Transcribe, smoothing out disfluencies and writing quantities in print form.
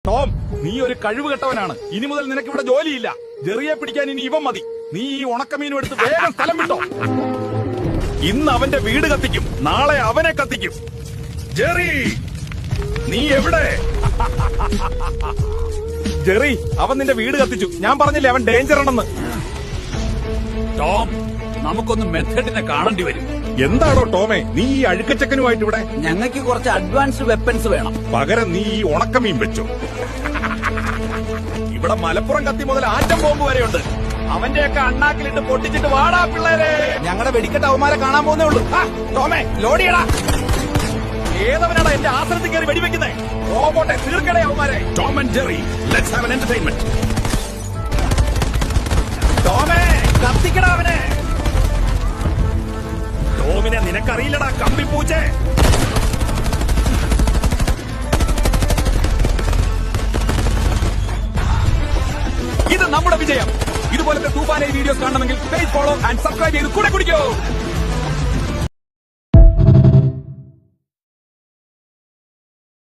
Tom, നീ ഒരു കഴിവ് കെട്ടവനാണ്. ഇനി മുതൽ നിനക്ക് ഇവിടെ ജോലിയില്ല. ജെറിയെ പിടിക്കാൻ ഇനി ഇവൻ മതി. നീ ഈ ഉണക്കമീനും എടുത്ത് വേഗം സ്ഥലം വിട്ടോ. ഇന്ന് അവന്റെ വീട് കത്തിക്കും, നാളെ അവനെ കത്തിക്കും. ജെറി, നീ എവിടെ? ജെറി, അവൻ നിന്റെ വീട് കത്തിച്ചു. ഞാൻ പറഞ്ഞില്ലേ അവൻ ഡേഞ്ചർ ആണെന്ന്. ടോം, നമുക്കൊന്ന് മെത്തേഡിനെ കാണേണ്ടി വരും. എന്താണോ ടോമേ നീ ഈ അഴുക്കച്ചക്കനുമായിട്ട് ഇവിടെ? ഞങ്ങൾക്ക് കുറച്ച് അഡ്വാൻസ്ഡ് വെപ്പൺസ് വേണം. പകരം നീ ഈ ഉണക്കമീൻ വെച്ചു. ഇവിടെ മലപ്പുറം കത്തി മുതൽ ആറ്റം ബോംബ് വരെയുണ്ട്. അവന്റെയൊക്കെ അണ്ണാക്കിലിട്ട് പൊട്ടിച്ചിട്ട് വാടാ പിള്ളേരെ. ഞങ്ങളുടെ വെടിക്കെട്ട് അവന്മാരെ കാണാൻ പോകുന്നേ ഉള്ളൂ. ടോമേ, ലോഡിയടാ. ഏതവനാടാ എന്റെ ആശ്രമത്തിൽ കയറി വെടിവെക്കുന്നേ? റോബോട്ടെ, തീർക്കടേ അവന്മാരെ. Tom and Jerry, let's have an entertainment. ടോമേ, കത്തിക്കടാ അവനെ. ടോമിനെ നിനക്കറിയില്ലടാ കമ്പിപ്പൂച്ചേ. ഇത് നമ്മുടെ വിജയം. ഇതുപോലത്തെ തൂഫാനെ വീഡിയോസ് കാണണമെങ്കിൽ പേജ് ഫോളോ ആൻഡ് സബ്സ്ക്രൈബ് ചെയ്ത് കൂടെ കുടിക്കൂ.